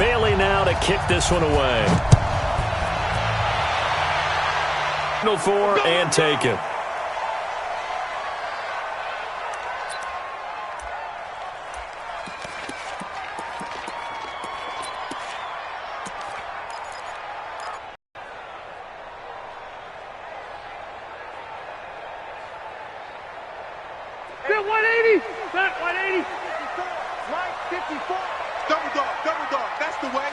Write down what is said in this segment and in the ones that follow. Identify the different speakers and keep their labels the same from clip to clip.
Speaker 1: Bailey now to kick this one away. No for and take it.
Speaker 2: Set 180. Set 180. Right 54. Double dog. That's the way.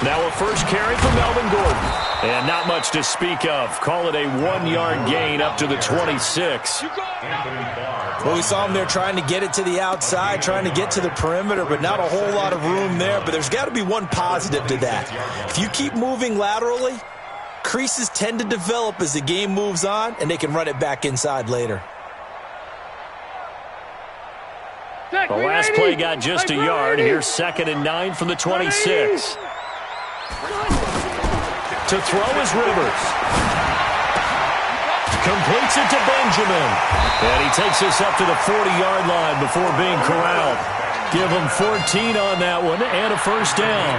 Speaker 1: Now a first carry for Melvin Gordon. And not much to speak of. Call it a 1-yard gain up to the 26.
Speaker 3: Well, we saw him there trying to get it to the outside, trying to get to the perimeter, but not a whole lot of room there. But there's got to be one positive to that. If you keep moving laterally, creases tend to develop as the game moves on, and they can run it back inside later.
Speaker 1: The last play got just a yard. Here's 2nd and 9 from the 26. To throw is Rivers. Completes it to Benjamin. And he takes us up to the 40-yard line before being corralled. Give him 14 on that one and a first down.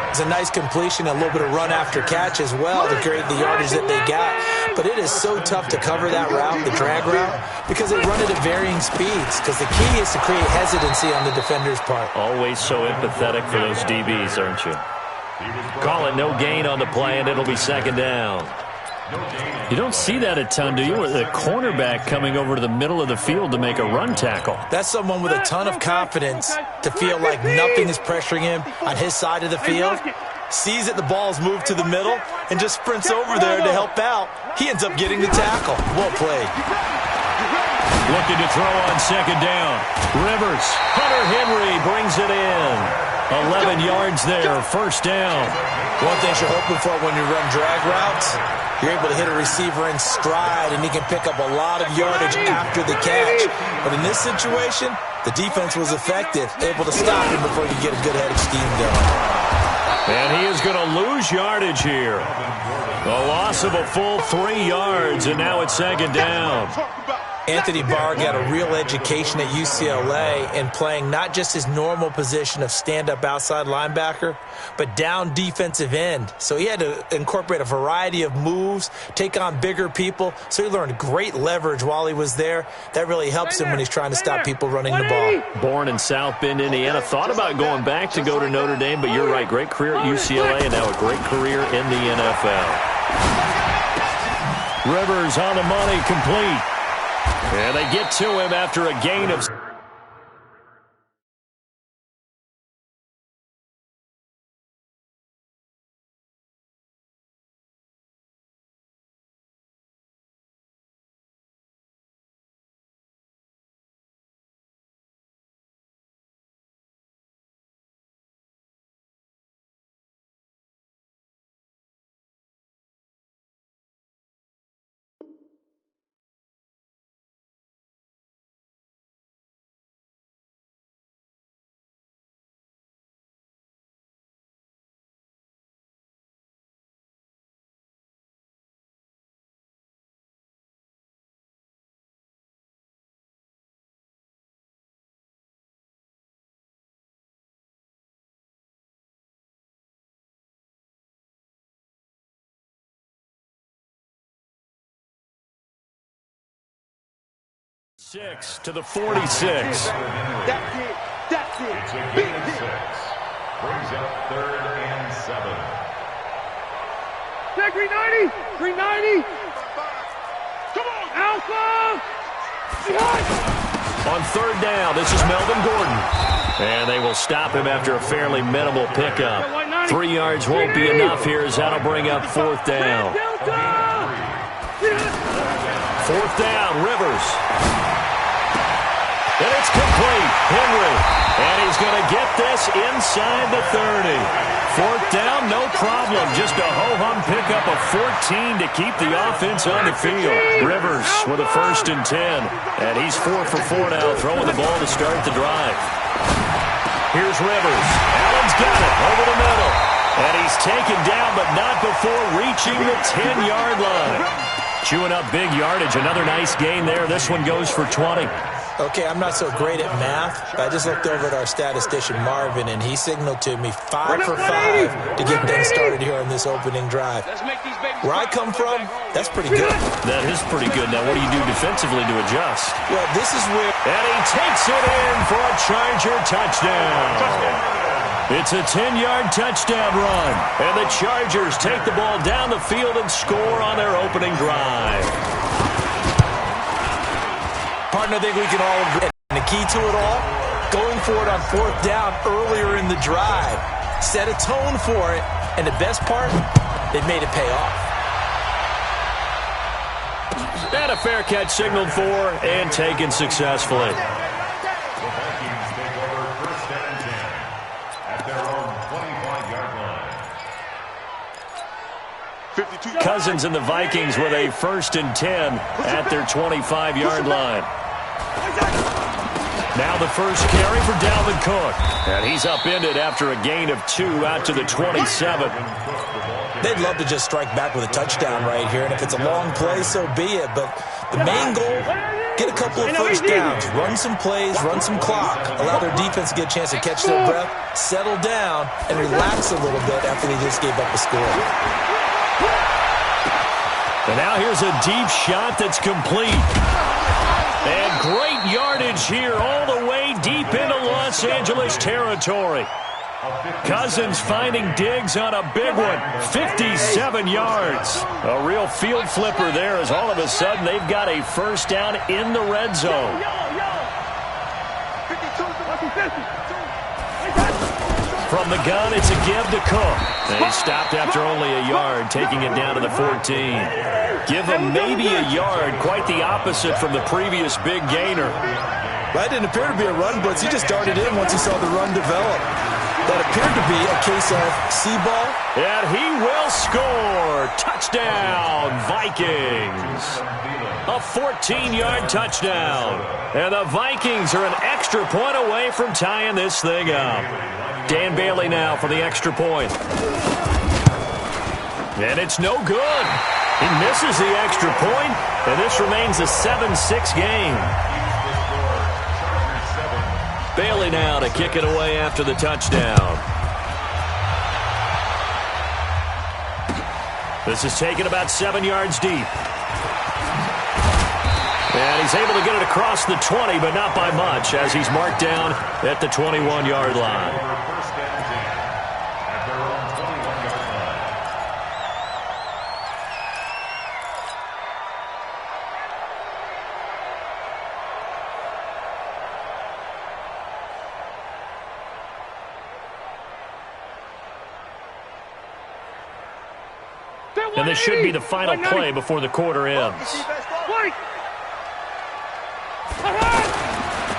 Speaker 3: It's a nice completion, a little bit of run after catch as well to create the yardage that they got. But it is so tough to cover that route, the drag route, because they run it at varying speeds. Because the key is to create hesitancy on the defender's part.
Speaker 1: Always so empathetic for those DBs, aren't you? Call it no gain on the play, and it'll be 2nd down. You don't see that a ton, do you? With a cornerback coming over to the middle of the field to make a run tackle.
Speaker 3: That's someone with a ton of confidence to feel like nothing is pressuring him on his side of the field. Sees that the ball's moved to the middle and just sprints over there to help out. He ends up getting the tackle. Well played.
Speaker 1: Looking to throw on 2nd down. Rivers. Hunter Henry brings it in. 11 yards there. First down.
Speaker 3: One thing you're hoping for when you run drag routes, you're able to hit a receiver in stride, and he can pick up a lot of yardage after the catch. But in this situation, the defense was effective, able to stop him before you get a good head of steam going.
Speaker 1: And he is going to lose yardage here. A loss of a full 3 yards, and now it's 2nd down.
Speaker 3: Anthony Barr got a real education at UCLA in playing not just his normal position of stand-up outside linebacker, but down defensive end. So he had to incorporate a variety of moves, take on bigger people. So he learned great leverage while he was there. That really helps him when he's trying to stop people running the ball.
Speaker 1: Born in South Bend, Indiana. Thought about going back to go to Notre Dame, but you're right. Great career at UCLA and now a great career in the NFL. Rivers on the money, complete. And they get to him after a gain of... Six to the 46.
Speaker 2: That's it. It's a gain of 6. Brings up 3rd and 7. Check 390. 390. Come on, Alpha.
Speaker 1: On 3rd down, this is Melvin Gordon. And they will stop him after a fairly minimal pickup. 3 yards won't be enough here as that'll bring up 4th down. 4th down, Rivers. And it's complete. Henry. And he's going to get this inside the 30. 4th down, no problem. Just a ho-hum pickup of 14 to keep the offense on the field. Rivers with a 1st and 10. And he's 4 for 4 now, throwing the ball to start the drive. Here's Rivers. Allen's got it over the middle. And he's taken down, but not before reaching the 10-yard line. Chewing up big yardage. Another nice gain there. This one goes for 20.
Speaker 3: Okay, I'm not so great at math, but I just looked over at our statistician, Marvin, and he signaled to me 5 for 5 to get things started here on this opening drive. Where I come from, that's pretty good.
Speaker 1: That is pretty good. Now, what do you do defensively to adjust?
Speaker 3: Well, this is where...
Speaker 1: And he takes it in for a Charger touchdown. It's a 10-yard touchdown run. And the Chargers take the ball down the field and score on their opening drive.
Speaker 3: Partner, I think we can all agree. And the key to it all, going for it on 4th down earlier in the drive. Set a tone for it. And the best part, they've made it pay off.
Speaker 1: And a fair catch signaled for and taken successfully. Cousins and the Vikings with a 1st and 10 at their 25-yard line. Now the first carry for Dalvin Cook. And he's upended after a gain of 2 out to the 27.
Speaker 3: They'd love to just strike back with a touchdown right here, and if it's a long play, so be it. But the main goal, get a couple of first downs, run some plays, run some clock, allow their defense to get a chance to catch their breath, settle down, and relax a little bit after they just gave up a score.
Speaker 1: And now here's a deep shot that's complete. And great yardage here all the way deep into Los Angeles territory. Cousins finding Diggs on a big one, 57 yards. A real field flipper there as all of a sudden they've got a first down in the red zone. From the gun, it's a give to Cook. And he stopped after only a yard, taking it down to the 14. Give him maybe a yard, quite the opposite from the previous big gainer.
Speaker 3: That didn't appear to be a run blitz. He just darted in once he saw the run develop. That appeared to be a case of see-ball.
Speaker 1: And he will score. Touchdown, Vikings. A 14-yard touchdown. And the Vikings are an extra point away from tying this thing up. Dan Bailey now for the extra point. And it's no good. He misses the extra point, and this remains a 7-6 game. Bailey now to kick it away after the touchdown. This is taken about 7 yards deep. And he's able to get it across the 20, but not by much, as he's marked down at the 21-yard line. And this should be the final play before the quarter ends.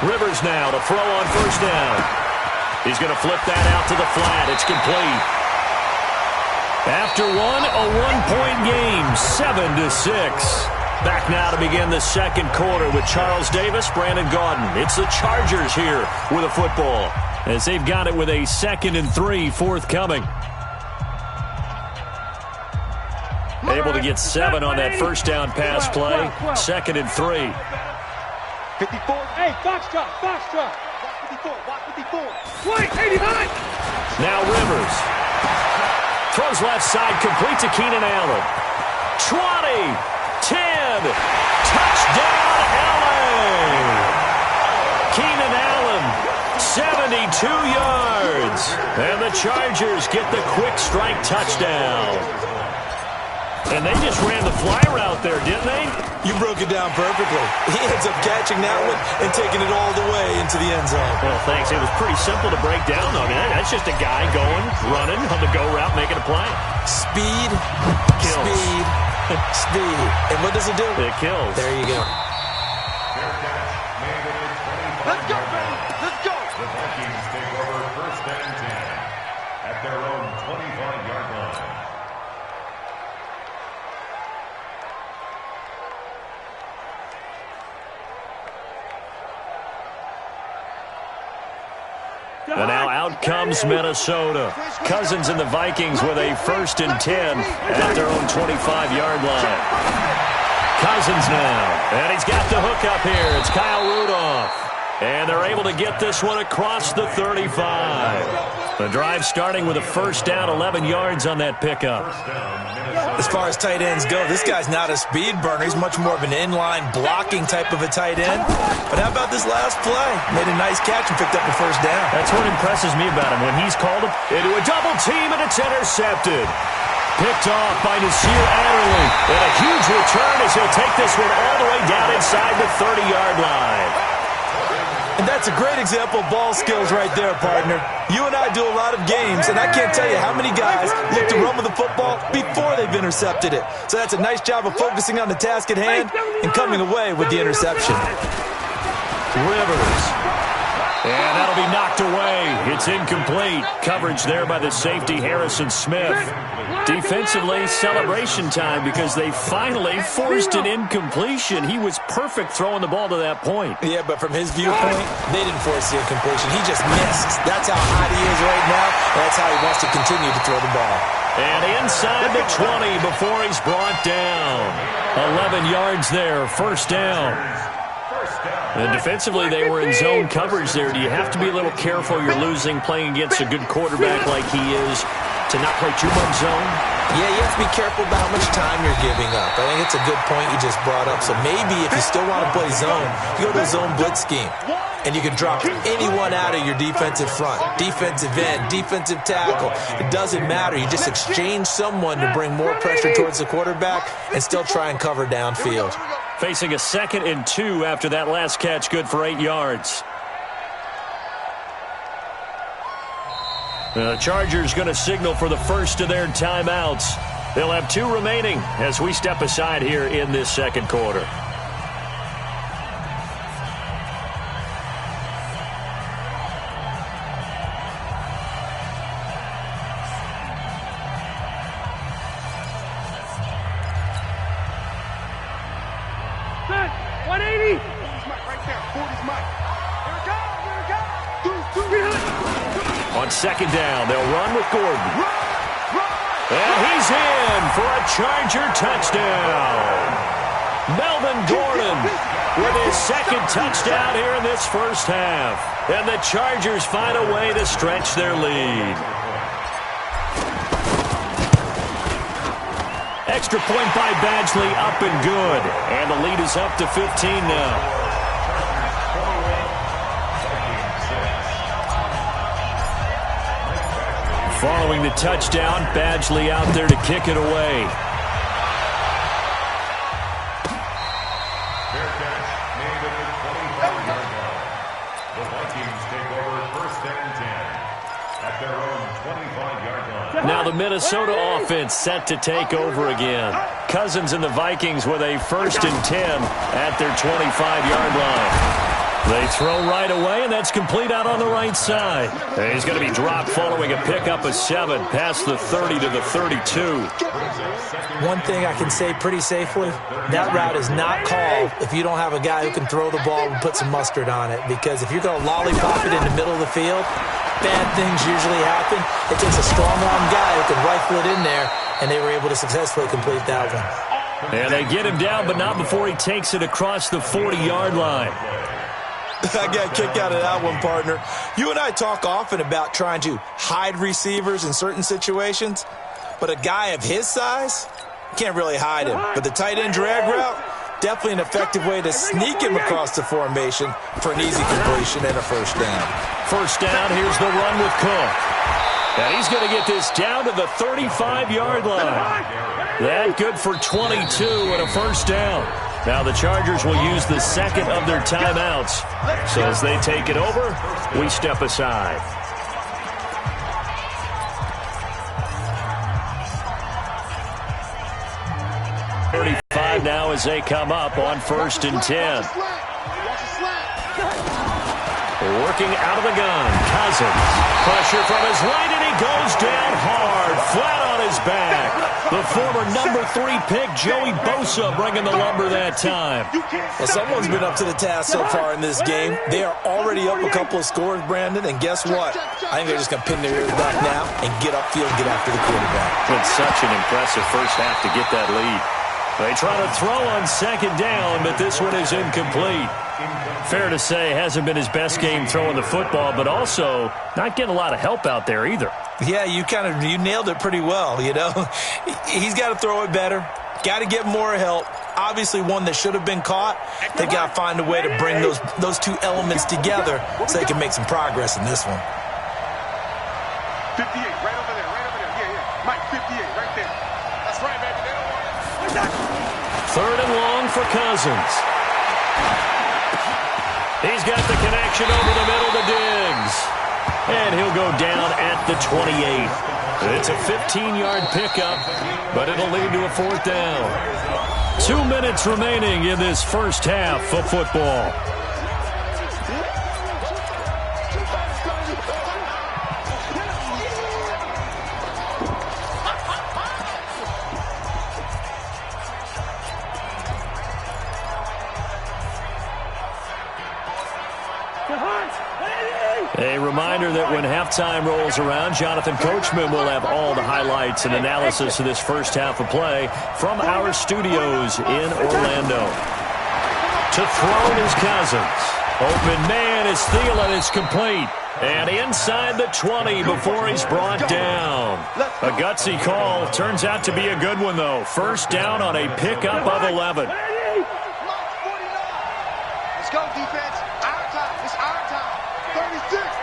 Speaker 1: Rivers now to throw on first down. He's going to flip that out to the flat. It's complete. After one, a one-point game, 7-6. Back now to begin the second quarter with Charles Davis, Brandon Gaudin. It's the Chargers here with a football, as they've got it with a 2nd and 3 forthcoming. Able to get 7 on that first down pass play. 2nd and 3.
Speaker 4: 54. Hey, box drop. Watch 54. Wait, 89.
Speaker 1: Now Rivers. Throws left side, complete to Keenan Allen. 20, 10. Touchdown, LA. Keenan Allen, 72 yards. And the Chargers get the quick strike touchdown. And they just ran the fly route there, didn't they?
Speaker 3: You broke it down perfectly. He ends up catching that one and taking it all the way into the end zone.
Speaker 1: Well, thanks. It was pretty simple to break down, though. I mean, that's just a guy going, running on the go route, making a play.
Speaker 3: Speed,
Speaker 1: kills.
Speaker 3: Speed, speed. And what does it do?
Speaker 1: It kills.
Speaker 3: There you go.
Speaker 4: Let's go, baby. Let's go.
Speaker 2: The Vikings take over 1st and 10 at their own 25-yard line.
Speaker 1: And now out comes Minnesota. Cousins and the Vikings with a 1st and 10 at their own 25-yard line. Cousins now. And he's got the hook up here. It's Kyle Rudolph. And they're able to get this one across the 35. The drive starting with a first down, 11 yards on that pickup.
Speaker 3: As far as tight ends go, this guy's not a speed burner. He's much more of an inline blocking type of a tight end. But how about this last play? Made a nice catch and picked up a first down.
Speaker 1: That's what impresses me about him. When he's called into a double team and it's intercepted. Picked off by Nasir Adderley. And a huge return as he'll take this one all the way down inside the 30-yard line.
Speaker 3: And that's a great example of ball skills right there, partner. You and I do a lot of games, and I can't tell you how many guys look to run with the football before they've intercepted it. So that's a nice job of focusing on the task at hand and coming away with the interception.
Speaker 1: Rivers. And that'll be knocked away. It's incomplete. Coverage there by the safety, Harrison Smith. Defensively, celebration time because they finally forced an incompletion. He was perfect throwing the ball to that point.
Speaker 3: Yeah, but from his viewpoint, they didn't force the incompletion. He just missed. That's how hot he is right now, and that's how he wants to continue to throw the ball.
Speaker 1: And inside the 20 before he's brought down. 11 yards there, first down. And defensively, they were in zone coverage there. Do you have to be a little careful? You're losing playing against a good quarterback like he is to not play too much zone?
Speaker 3: Yeah, you have to be careful about how much time you're giving up. I think it's a good point you just brought up. So maybe if you still want to play zone, you go to a zone blitz scheme. And you can drop anyone out of your defensive front. Defensive end, defensive tackle. It doesn't matter. You just exchange someone to bring more pressure towards the quarterback and still try and cover downfield.
Speaker 1: Facing a 2nd and 2 after that last catch, good for 8 yards. The Chargers going to signal for the first of their timeouts. They'll have 2 remaining as we step aside here in this second quarter. On second down, they'll run with Gordon. And he's in for a Charger touchdown. Melvin Gordon with his 2nd touchdown here in this first half. And the Chargers find a way to stretch their lead. Extra point by Badgley, up and good. And the lead is up to 15 now. Following the touchdown, Badgley out there to kick it away.
Speaker 2: Fair catch made at the 25-yard line. The Vikings take over 1st and 10 at their own 25-yard line.
Speaker 1: Now the Minnesota offense set to take over again. Cousins and the Vikings with a 1st and 10 at their 25-yard line. They throw right away, and that's complete out on the right side. And he's going to be dropped following a pickup of 7 past the 30 to the 32.
Speaker 3: One thing I can say pretty safely, that route is not called if you don't have a guy who can throw the ball and put some mustard on it. Because if you're going to lollipop it in the middle of the field, bad things usually happen. It takes a strong-arm guy who can rifle it in there, and they were able to successfully complete that one.
Speaker 1: And they get him down, but not before he takes it across the 40-yard line.
Speaker 3: I got a kick out of that one, partner. You and I talk often about trying to hide receivers in certain situations, but a guy of his size can't really hide him. But the tight end drag route, definitely an effective way to sneak him across the formation for an easy completion and a first down.
Speaker 1: First down, here's the run with Cook. And he's going to get this down to the 35-yard line. That good for 22 and a first down. Now the Chargers will use the 2nd of their timeouts. So as they take it over, we step aside. Now as they come up on 1st and 10. Working out of the gun, Cousins. Pressure from his right, and he goes down hard, flat on his back. The former number 3 pick, Joey Bosa, bringing the lumber that time.
Speaker 3: Well, someone's been up to the task so far in this game. They are already up a couple of scores, Brandon, and guess what? I think they're just going to pin their ears back now and get upfield and get after the quarterback.
Speaker 1: It's such an impressive first half to get that lead. They try to throw on second down, but this one is incomplete. Fair to say, hasn't been his best game throwing the football, but also not getting a lot of help out there either.
Speaker 3: Yeah, you nailed it pretty well, you know. He's got to throw it better. Got to get more help. Obviously one that should have been caught. They've got to find a way to bring those two elements together so they can make some progress in this one.
Speaker 4: 58, right over there. Yeah. Mike, 58, right there. That's right, baby. They don't want it.
Speaker 1: Third and long for Cousins. He's got the connection over the middle to Diggs. And he'll go down at the 28. It's a 15-yard pickup, but it'll lead to a fourth down. 2 minutes remaining in this first half of football. A reminder that when halftime rolls around, Jonathan Coachman will have all the highlights and analysis of this first half of play from our studios in Orlando. To throw is Cousins. Open man is Thielen. It's complete. And inside the 20 before he's brought down. A gutsy call. Turns out to be a good one, though. First down on a pickup of 11.
Speaker 4: Let's go, defense. Our time. It's our time. 36.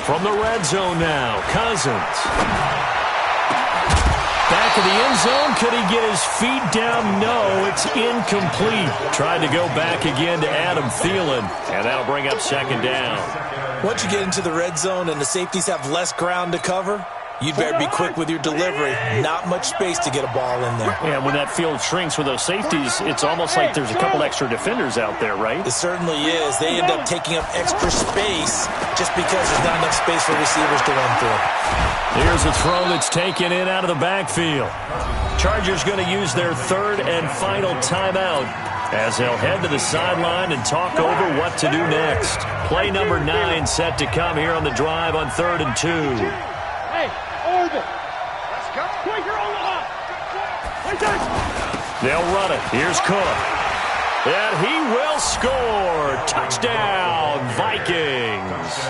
Speaker 1: From the red zone now, Cousins. Back of the end zone. Could he get his feet down? No, it's incomplete. Tried to go back again to Adam Thielen, and that'll bring up second down.
Speaker 3: Once you get into the red zone and the safeties have less ground to cover, you'd better be quick with your delivery. Not much space to get a ball in there.
Speaker 1: Yeah, when that field shrinks with those safeties, it's almost like there's a couple extra defenders out there, right?
Speaker 3: It certainly is. They end up taking up extra space just because there's not enough space for receivers to run through.
Speaker 1: Here's a throw that's taken in out of the backfield. Chargers going to use their third and final timeout as they'll head to the sideline and talk over what to do next. Play number 9 set to come here on the drive on 3rd and 2.
Speaker 4: Let's go.
Speaker 1: They'll run it. Here's Cook. And he will score. Touchdown, Vikings.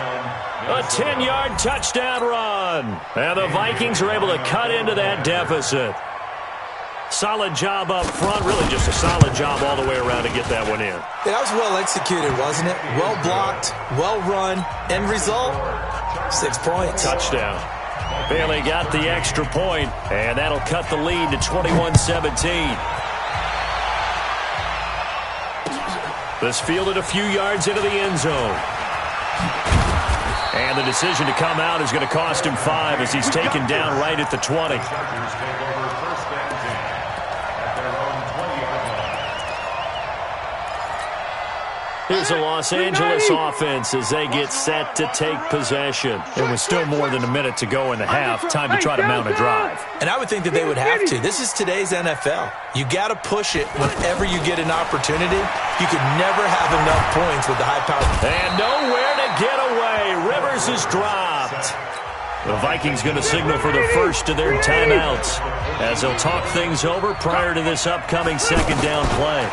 Speaker 1: A 10-yard touchdown run. And the Vikings are able to cut into that deficit. Solid job up front. Really just a solid job all the way around to get that one in.
Speaker 3: That was well executed, wasn't it? Well blocked, well run. End result, 6 points.
Speaker 1: Touchdown. Bailey got the extra point, and that'll cut the lead to 21-17. This fielded a few yards into the end zone. And the decision to come out is going to cost him 5 as he's taken down right at the 20. Here's the Los Angeles offense as they get set to take possession. There was still more than a minute to go in the half. Time to try to mount a drive.
Speaker 3: And I would think that they would have to. This is today's NFL. You got to push it whenever you get an opportunity. You could never have enough points with the high power.
Speaker 1: And nowhere to get away. Rivers is dropped. The Vikings going to signal for the first of their timeouts as they'll talk things over prior to this upcoming second down play.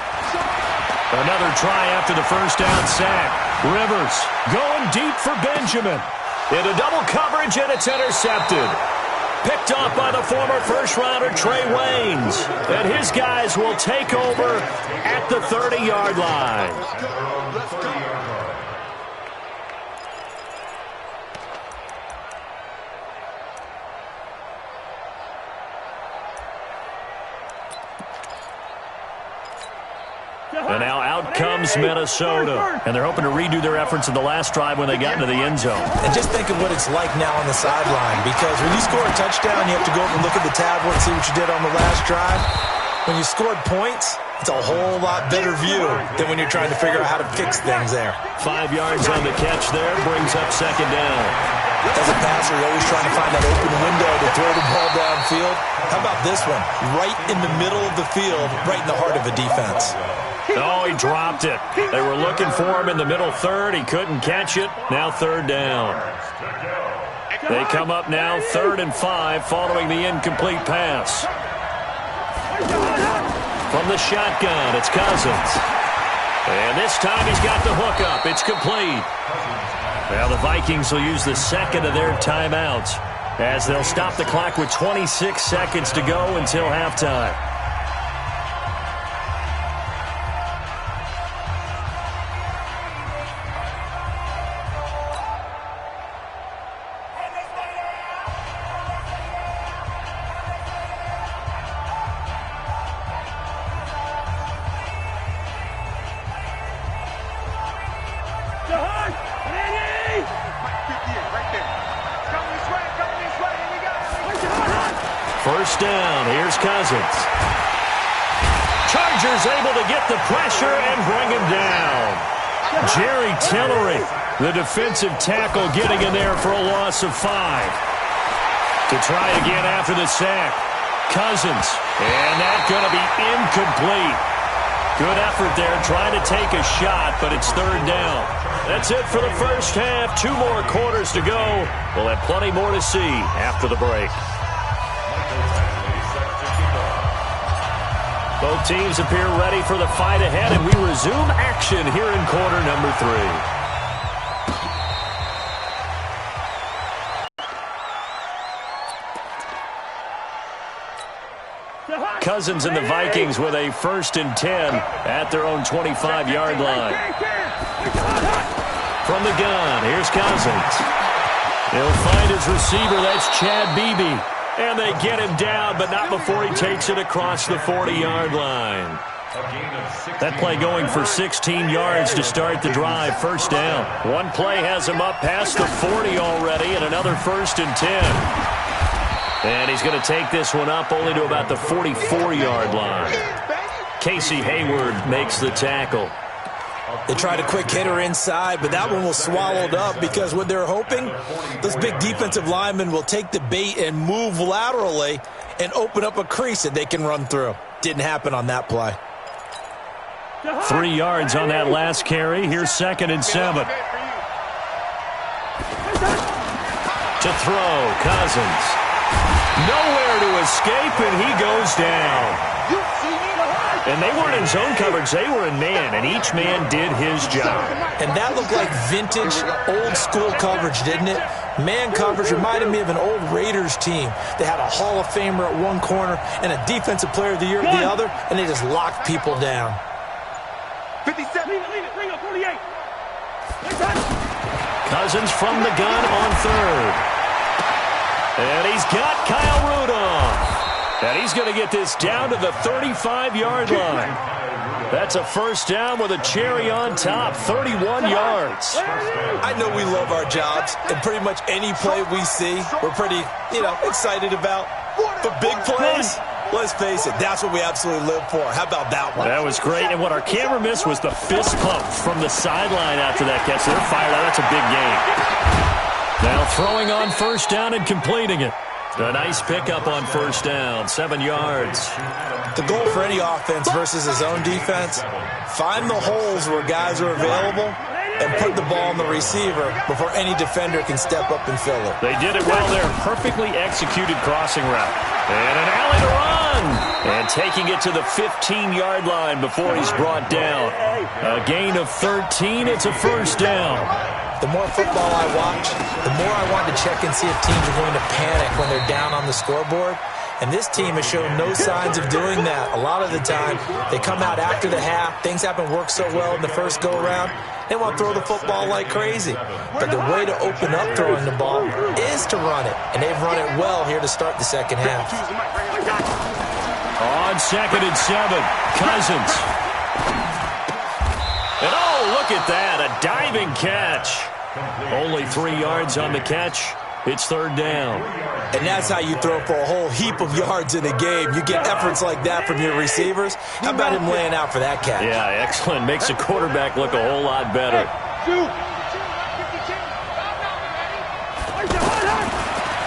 Speaker 1: Another try after the first down sack. Rivers going deep for Benjamin. Into double coverage, and it's intercepted. Picked off by the former first-rounder Trey Waynes. And his guys will take over at the 30-yard line. And now out comes Minnesota. And they're hoping to redo their efforts in the last drive when they got into the end zone.
Speaker 3: And just think of what it's like now on the sideline. Because when you score a touchdown, you have to go over and look at the tablet and see what you did on the last drive. When you scored points, it's a whole lot better view than when you're trying to figure out how to fix things there.
Speaker 1: 5 yards on the catch there brings up second down.
Speaker 3: As a passer, you're always trying to find that open window to throw the ball downfield. How about this one? Right in the middle of the field, right in the heart of a defense.
Speaker 1: Oh, he dropped it. They were looking for him in the middle third. He couldn't catch it. Now third down. They come up now 3rd and 5 following the incomplete pass. From the shotgun, it's Cousins. And this time he's got the hook up. It's complete. Well, the Vikings will use the second of their timeouts as they'll stop the clock with 26 seconds to go until halftime. First down, here's Cousins. Chargers able to get the pressure and bring him down. Jerry Tillery, the defensive tackle, getting in there for a loss of 5. To try again after the sack. Cousins, and that's going to be incomplete. Good effort there, trying to take a shot, but it's 3rd down. That's it for the first half. 2 more quarters to go. We'll have plenty more to see after the break. Both teams appear ready for the fight ahead, and we resume action here in quarter number 3. Cousins and the Vikings with a 1st and 10 at their own 25-yard line. From the gun, here's Cousins. He'll find his receiver, that's Chad Beebe. And they get him down, but not before he takes it across the 40-yard line. That play going for 16 yards to start the drive. First down. One play has him up past the 40 already, and another 1st and 10. And he's going to take this one up only to about the 44-yard line. Casey Hayward makes the tackle.
Speaker 3: They tried a quick hitter inside, but that one was swallowed up because what they're hoping, those big defensive linemen will take the bait and move laterally and open up a crease that they can run through. Didn't happen on that play.
Speaker 1: 3 yards on that last carry. Here's 2nd and 7. To throw, Cousins. Nowhere to escape, and he goes down. And they weren't in zone coverage. They were in man, and each man did his job.
Speaker 3: And that looked like vintage, old-school coverage, didn't it? Man coverage reminded me of an old Raiders team. They had a Hall of Famer at one corner and a Defensive Player of the Year at the other, and they just locked people down.
Speaker 4: 57. Bring up 48.
Speaker 1: Cousins from the gun on 3rd. And he's got Kyle Rudolph. And he's going to get this down to the 35-yard line. That's a 1st down with a cherry on top, 31 yards.
Speaker 3: I know we love our jobs, and pretty much any play we see, we're pretty, excited about. But big plays, let's face it, that's what we absolutely live for. How about that one?
Speaker 1: That was great, and what our camera missed was the fist pump from the sideline after that catch. They're fired out. That's a big game. Now throwing on 1st down and completing it. A nice pickup on 1st down, 7 yards.
Speaker 3: The goal for any offense versus his own defense, find the holes where guys are available and put the ball on the receiver before any defender can step up and fill it.
Speaker 1: They did it well there. Perfectly executed crossing route. And an alley to run. And taking it to the 15-yard line before he's brought down. A gain of 13. It's a 1st down.
Speaker 3: The more football I watch, the more I want to check and see if teams are going to panic when they're down on the scoreboard. And this team has shown no signs of doing that. A lot of the time, they come out after the half. Things haven't worked so well in the first go-around. They want to throw the football like crazy. But the way to open up throwing the ball is to run it. And they've run it well here to start the second half.
Speaker 1: On 2nd and 7, Cousins. And oh, look at that, a diving catch. Only 3 yards on the catch. It's 3rd down.
Speaker 3: And that's how you throw for a whole heap of yards in a game. You get efforts like that from your receivers. How about him laying out for that catch?
Speaker 1: Yeah, excellent. Makes the quarterback look a whole lot better.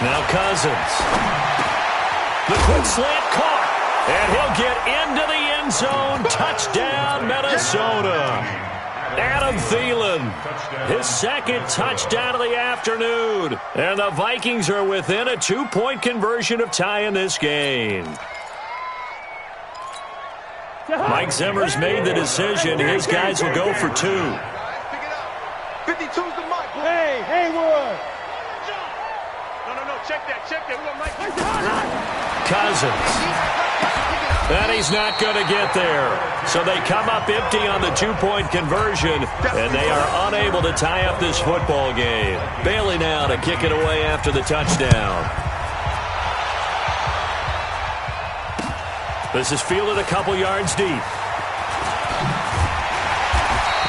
Speaker 1: Now Cousins. The quick slant caught. And he'll get into the end zone. Touchdown, Minnesota. Adam Thielen, his second touchdown of the afternoon. And the Vikings are within a 2-point conversion of tying this game. Mike Zimmer's made the decision. His guys will go for 2.
Speaker 4: 52's the mic. Hey, Haywood. No. Check that. We want Mike.
Speaker 1: Cousins. And he's not going to get there. So they come up empty on the 2-point conversion, and they are unable to tie up this football game. Bailey now to kick it away after the touchdown. This is fielded a couple yards deep.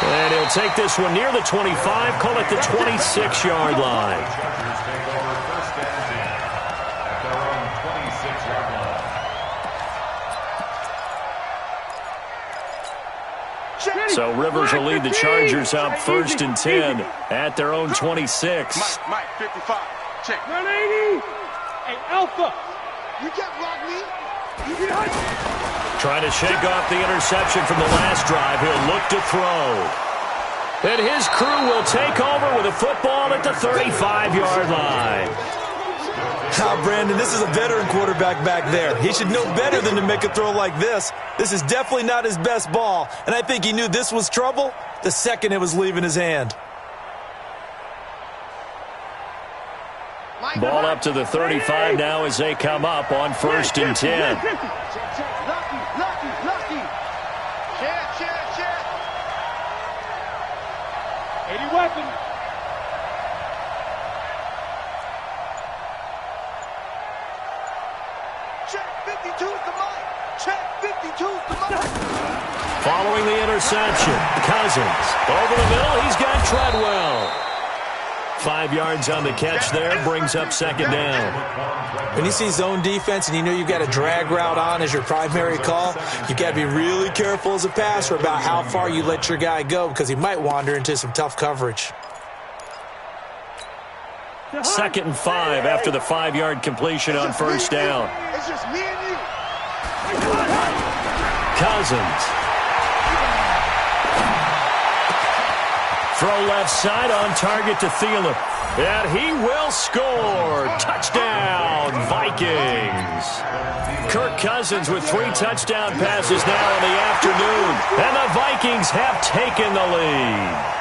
Speaker 1: And he'll take this one near the 25, call it the 26-yard line. So Rivers will lead the Chargers up 1st and 10 at their own 26.
Speaker 4: Mike, 55. Check. 180. Hey, Alpha. You can't block me.
Speaker 1: Trying to shake off the interception from the last drive. He'll look to throw. And his crew will take over with a football at the 35-yard line.
Speaker 3: Brandon, this is a veteran quarterback back there. He should know better than to make a throw like this. This is definitely not his best ball, and I think he knew this was trouble the second it was leaving his hand.
Speaker 1: Ball up to the 35 now as they come up on 1st and 10.
Speaker 4: Lucky. Check. 80 weapon.
Speaker 1: Following the interception, Cousins over the middle. He's got Treadwell. 5 yards on the catch there, brings up 2nd down.
Speaker 3: When you see zone defense and you know you've got a drag route on as your primary call, you've got to be really careful as a passer about how far you let your guy go because he might wander into some tough coverage.
Speaker 1: 2nd and 5 after the 5-yard completion on 1st down.
Speaker 4: It's just me and you.
Speaker 1: Cousins. Throw left side on target to Thielen. And he will score. Touchdown, Vikings. Kirk Cousins with 3 touchdown passes now in the afternoon. And the Vikings have taken the lead.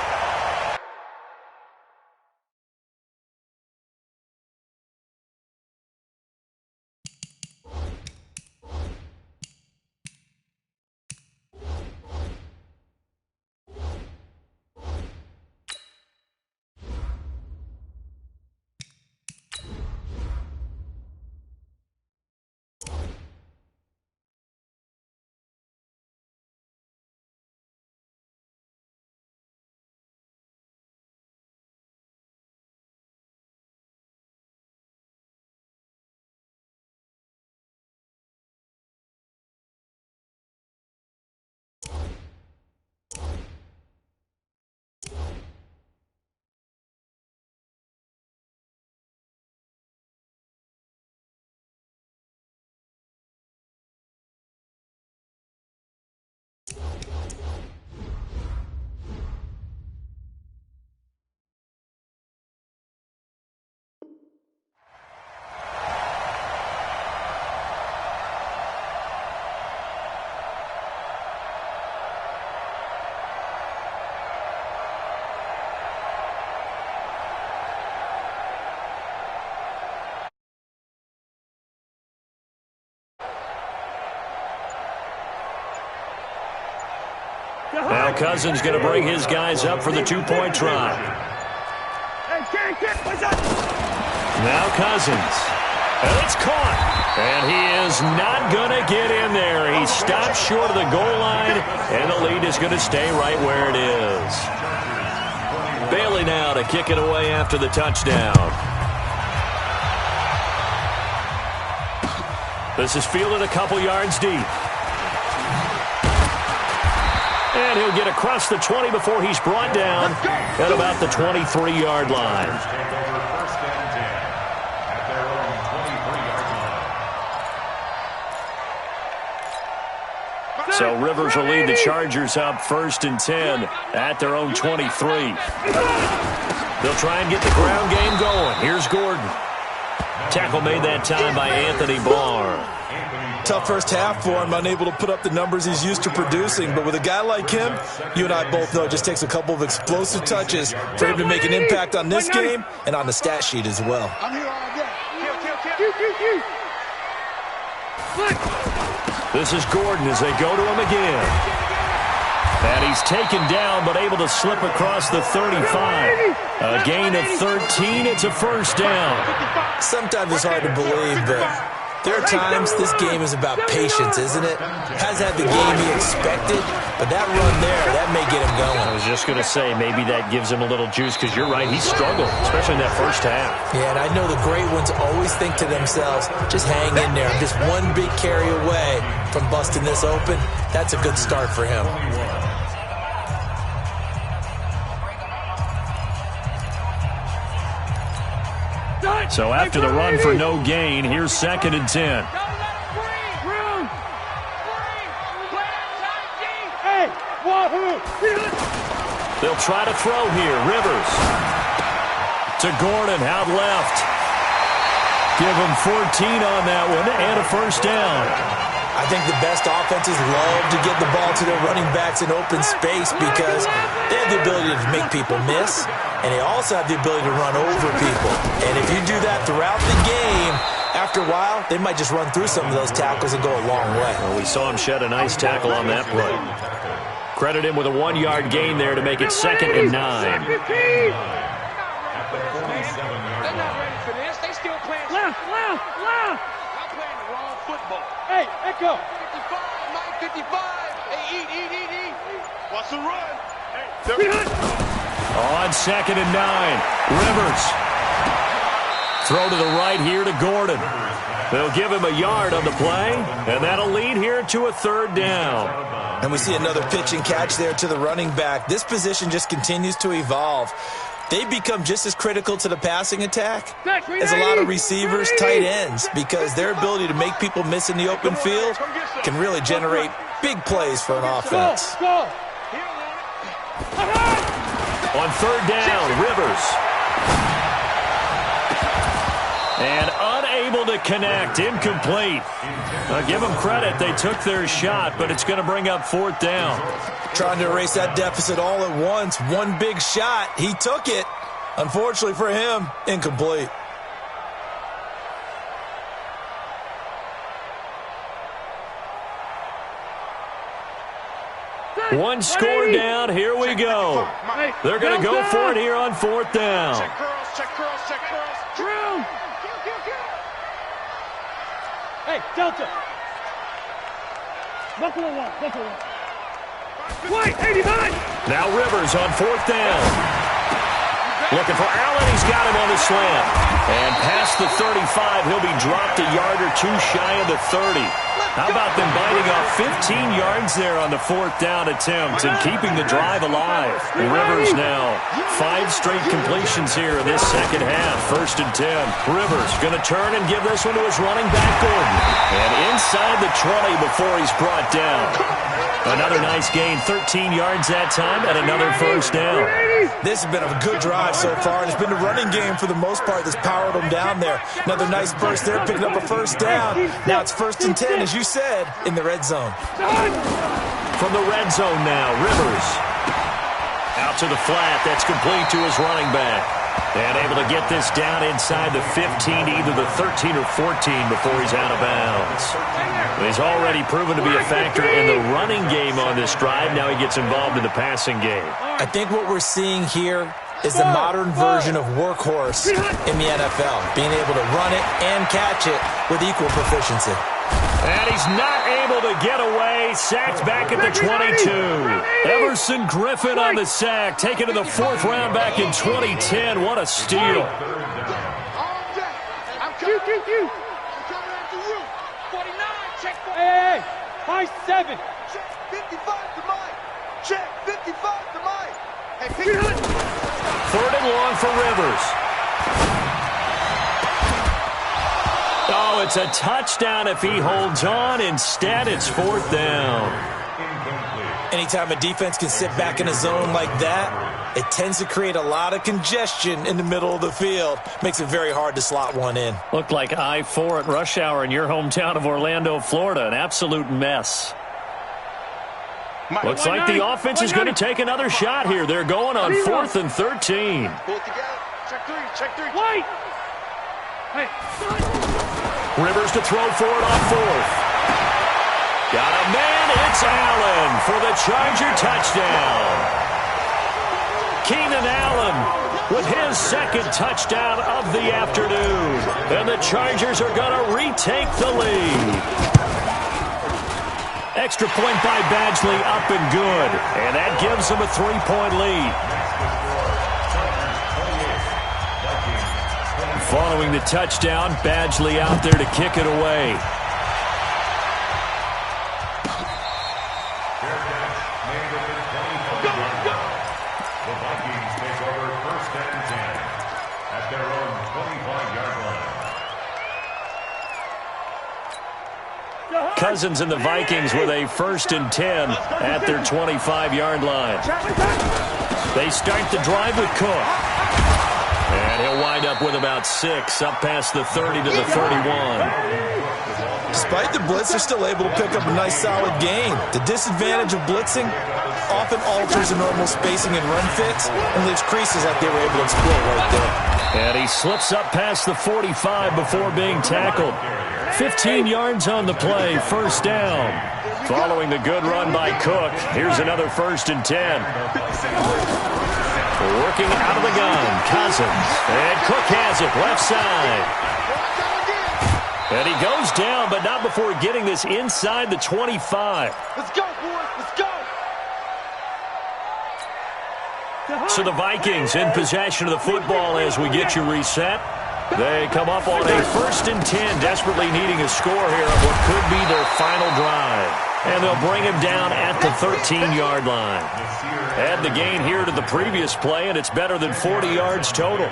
Speaker 1: Now Cousins going to bring his guys up for the 2-point try. Now Cousins. And it's caught. And he is not going to get in there. He stops short of the goal line, and the lead is going to stay right where it is. Bailey now to kick it away after the touchdown. This is fielded a couple yards deep. And he'll get across the 20 before he's brought down at about the 23-yard line. So Rivers will lead the Chargers up 1st and 10 at their own 23. They'll try and get the ground game going. Here's Gordon. Tackle made that time by Anthony Barr.
Speaker 3: Tough first half for him, unable to put up the numbers he's used to producing. But with a guy like him, you and I both know it just takes a couple of explosive touches for him to make an impact on this game and on the stat sheet as well.
Speaker 4: I'm here all day.
Speaker 1: This is Gordon as they go to him again. And he's taken down but able to slip across the 35. A gain of 13. It's a 1st down.
Speaker 3: Sometimes it's hard to believe, but there are times this game is about patience, isn't it? Has had the game he expected, but that run there, that may get him going.
Speaker 1: I was just going to say, maybe that gives him a little juice because you're right, he struggled, especially in that first half.
Speaker 3: Yeah, and I know the great ones always think to themselves, just hang in there. I'm just one big carry away from busting this open. That's a good start for him.
Speaker 1: So after the run for no gain, here's 2nd and 10. They'll try to throw here. Rivers to Gordon, out left. Give him 14 on that one and a 1st down.
Speaker 3: I think the best offenses love to get the ball to their running backs in open space because they have the ability to make people miss, and they also have the ability to run over people. And if you do that throughout the game, after a while, they might just run through some of those tackles and go a long way.
Speaker 1: Well, we saw him shed a nice tackle on that play. Credit him with a 1-yard gain there to make it 2nd and 9.
Speaker 4: They're not ready for this. They still playing. Left. Y'all playing the wrong football. Hey, echo. 55, Mike, 55. Hey, eat. What's the run? Hey,
Speaker 1: on 2nd and 9. Rivers. Throw to the right here to Gordon. They'll give him a yard on the play, and that'll lead here to a 3rd down.
Speaker 3: And we see another pitch and catch there to the running back. This position just continues to evolve. They become just as critical to the passing attack as a lot of receivers, tight ends, because their ability to make people miss in the open field can really generate big plays for an offense.
Speaker 1: On 3rd down, Rivers. And unable to connect, incomplete. Give them credit, they took their shot, but it's going to bring up 4th down.
Speaker 3: Trying to erase that deficit all at once. One big shot, he took it. Unfortunately for him, incomplete.
Speaker 1: One score down, here we go. They're going to go for it here on 4th down.
Speaker 4: Check curls. Drill. Hey, Delta. Buffalo one. White, 89.
Speaker 1: Now Rivers on 4th down. Looking for Allen. He's got him on the slant. And past the 35, he'll be dropped a yard or two shy of the 30. How about them biting off 15 yards there on the 4th down attempt and keeping the drive alive? Rivers now 5 straight completions here in this second half. 1st and 10. Rivers going to turn and give this one to his running back, Gordon. And inside the 20 before he's brought down. Another nice gain, 13 yards that time, and another 1st down.
Speaker 3: This has been a good drive so far, and it's been the running game for the most part that's powered them down there. Another nice burst there, picking up a 1st down. Now it's 1st and 10, as you said, in the red zone.
Speaker 1: From the red zone now, Rivers. Out to the flat, that's complete to his running back. And able to get this down inside the 15, either the 13 or 14 before he's out of bounds. He's already proven to be a factor in the running game on this drive. Now he gets involved in the passing game.
Speaker 3: I think what we're seeing here is the modern version of workhorse in the NFL, being able to run it and catch it with equal proficiency.
Speaker 1: And he's not able to get away. Sacked back at the 22. Everson Griffin on the sack, taken to the 4th round back in 2010. What a steal.
Speaker 4: I'm coming after you. 49, check 49. Hey, 5-7. Check 55 to Mike. Check 55 to Mike. Hey, pick it up.
Speaker 1: 3rd and long for Rivers. Oh, it's a touchdown if he holds on. Instead, it's 4th down.
Speaker 3: Anytime a defense can sit back in a zone like that, it tends to create a lot of congestion in the middle of the field. Makes it very hard to slot one in.
Speaker 1: Looked like I-4 at rush hour in your hometown of Orlando, Florida. An absolute mess. Looks like the offense is going to take another shot here. They're going on 4th and 13.
Speaker 4: Pull it together. Check three. Check three. Wait. Hey.
Speaker 1: Rivers to throw for it on 4th. Got a man. It's Allen for the Charger touchdown. Keenan Allen with his second touchdown of the afternoon. And the Chargers are going to retake the lead. Extra point by Badgley, up and good. And that gives them a 3-point lead. Following the touchdown, Badgley out there to kick it away.
Speaker 2: The Vikings take over 1st and 10 at their own 25-yard line.
Speaker 1: Cousins and the Vikings with a 1st and 10 at their 25-yard line. They start the drive with Cook. And he'll wind up with about 6, up past the 30 to the 31.
Speaker 3: Despite the blitz, they're still able to pick up a nice, solid gain. The disadvantage of blitzing often alters the normal spacing and run fits and leaves creases like they were able to exploit right there.
Speaker 1: And he slips up past the 45 before being tackled. 15 yards on the play, 1st down. Following the good run by Cook, here's another 1st and 10. Working out of the gun, Cousins. And Cook has it, left side. And he goes down, but not before getting this inside the 25.
Speaker 4: Let's go, boys. Let's go.
Speaker 1: So the Vikings in possession of the football as we get you reset. They come up on a 1st and 10, desperately needing a score here of what could be their final drive. And they'll bring him down at the 13-yard line. Add the gain here to the previous play, and it's better than 40 yards total.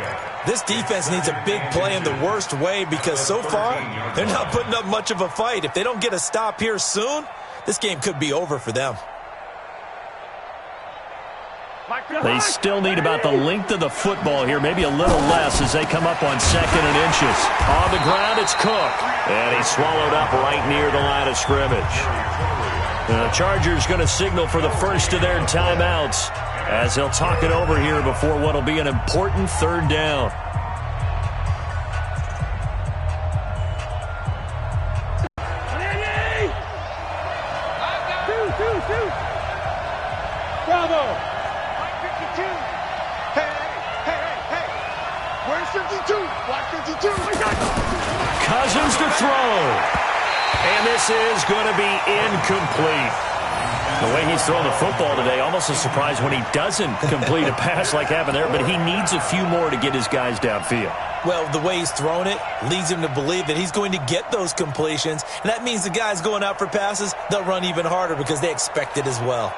Speaker 3: This defense needs a big play in the worst way because so far, they're not putting up much of a fight. If they don't get a stop here soon, this game could be over for them.
Speaker 1: They still need about the length of the football here, maybe a little less as they come up on 2nd and inches. On the ground, it's Cook. And he's swallowed up right near the line of scrimmage. The Chargers going to signal for the first of their timeouts as they'll talk it over here before what will be an important 3rd down.
Speaker 4: Bravo. 52. Hey. Where's 52? Block 52.
Speaker 1: Cousins to throw. And this is going to be incomplete. The way he's throwing the football today, almost a surprise when he doesn't complete a pass like happened there, but he needs a few more to get his guys downfield.
Speaker 3: Well, the way he's thrown it leads him to believe that he's going to get those completions, and that means the guys going out for passes, they'll run even harder because they expect it as well.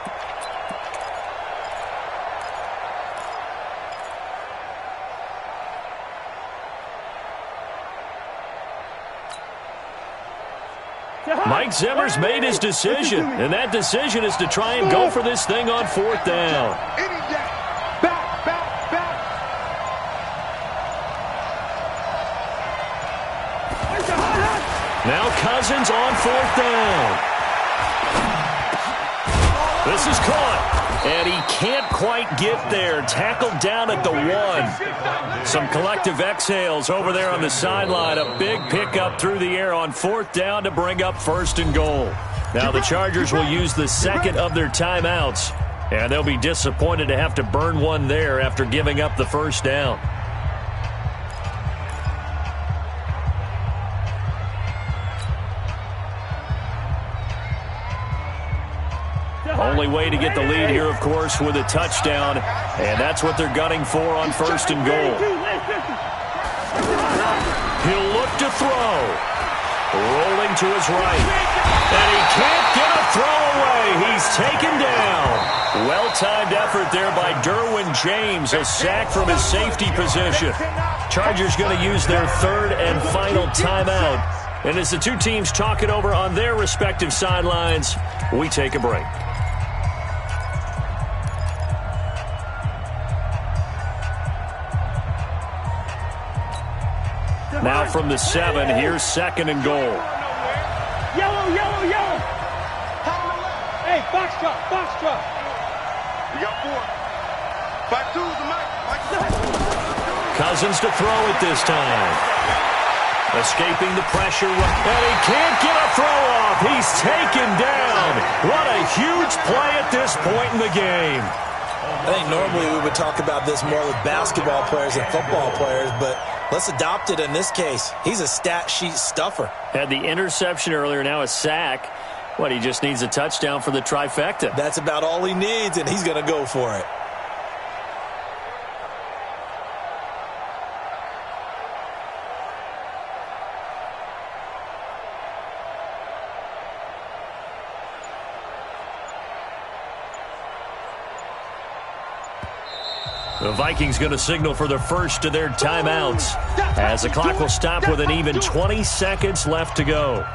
Speaker 1: Mike Zimmer's made his decision, and that decision is to try and go for this thing on 4th down.
Speaker 4: Back.
Speaker 1: Now Cousins on 4th down. This is caught. And he can't quite get there. Tackled down at the 1. Some collective exhales over there on the sideline. A big pickup through the air on 4th down to bring up 1st and goal. Now the Chargers will use the 2nd of their timeouts. And they'll be disappointed to have to burn one there after giving up the 1st down. Only way to get the lead here, of course, with a touchdown. And that's what they're gunning for on 1st and goal. He'll look to throw. Rolling to his right. And he can't get a throw away. He's taken down. Well-timed effort there by Derwin James. A sack from his safety position. Chargers going to use their 3rd and final timeout. And as the two teams talk it over on their respective sidelines, we take a break. Now from the 7, here's 2nd and goal.
Speaker 4: Yellow, yellow, yellow. Hey, box truck, box truck. You got 4. 5-2's the mic.
Speaker 1: Cousins to throw it this time. Escaping the pressure, and he can't get a throw off. He's taken down. What a huge play at this point in the game.
Speaker 3: I think normally we would talk about this more with basketball players and football players, but let's adopt it in this case. He's a stat sheet stuffer.
Speaker 1: Had the interception earlier, now a sack. What, he just needs a touchdown for the trifecta.
Speaker 3: That's about all he needs, and he's going to go for it.
Speaker 1: The Vikings going to signal for the first of their timeouts as the clock will stop with an even 20 seconds left to go.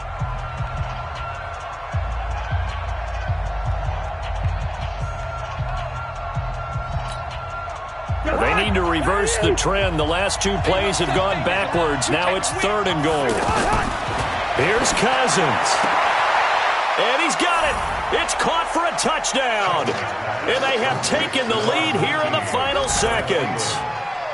Speaker 1: They need to reverse the trend. The last 2 plays have gone backwards. Now it's 3rd and goal. Here's Cousins. And he's got it. It's caught for a touchdown. And they have taken the lead here in the final seconds.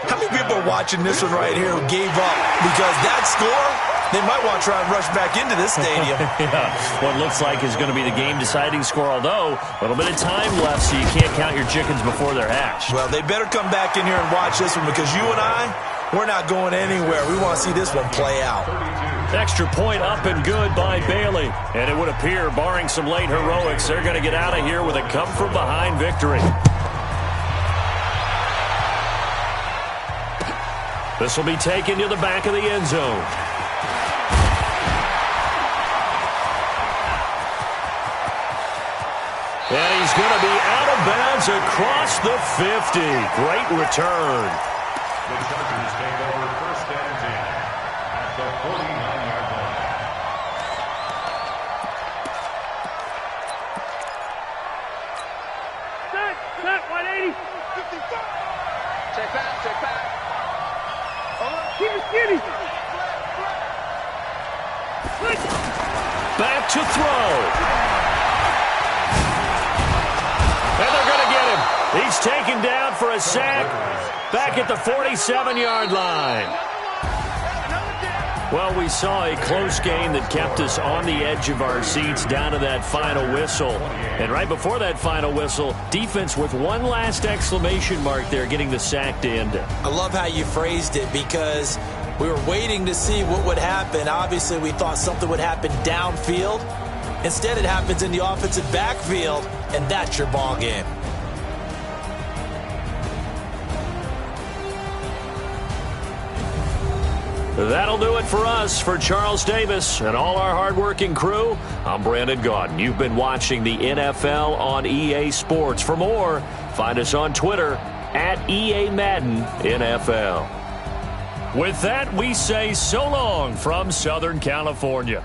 Speaker 3: How many people are watching this one right here who gave up? Because that score, they might want to try and rush back into this stadium.
Speaker 1: Yeah, what looks like is going to be the game-deciding score, although a little bit of time left, so you can't count your chickens before they're hatched.
Speaker 3: Well, they better come back in here and watch this one because you and I, we're not going anywhere. We want to see this one play out.
Speaker 1: Extra point up and good by Bailey. And it would appear, barring some late heroics, they're going to get out of here with a come-from-behind victory. This will be taken to the back of the end zone. And he's going to be out of bounds across the 50. Great return.
Speaker 2: The Chargers take over 1st and 10 at the 49-yard line.
Speaker 4: Set, 180. 55. Check back. Keep it skinny.
Speaker 1: Back to throw. And they're going to get him. He's taken down for a sack back at the 47-yard line. Well, we saw a close game that kept us on the edge of our seats down to that final whistle. And right before that final whistle, defense with one last exclamation mark there, getting the sack to end it.
Speaker 3: I love how you phrased it because we were waiting to see what would happen. Obviously, we thought something would happen downfield. Instead, it happens in the offensive backfield, and that's your ball game.
Speaker 1: That'll do it for us. For Charles Davis and all our hardworking crew, I'm Brandon Gaudin. You've been watching the NFL on EA Sports. For more, find us on Twitter at EA Madden NFL. With that, we say so long from Southern California.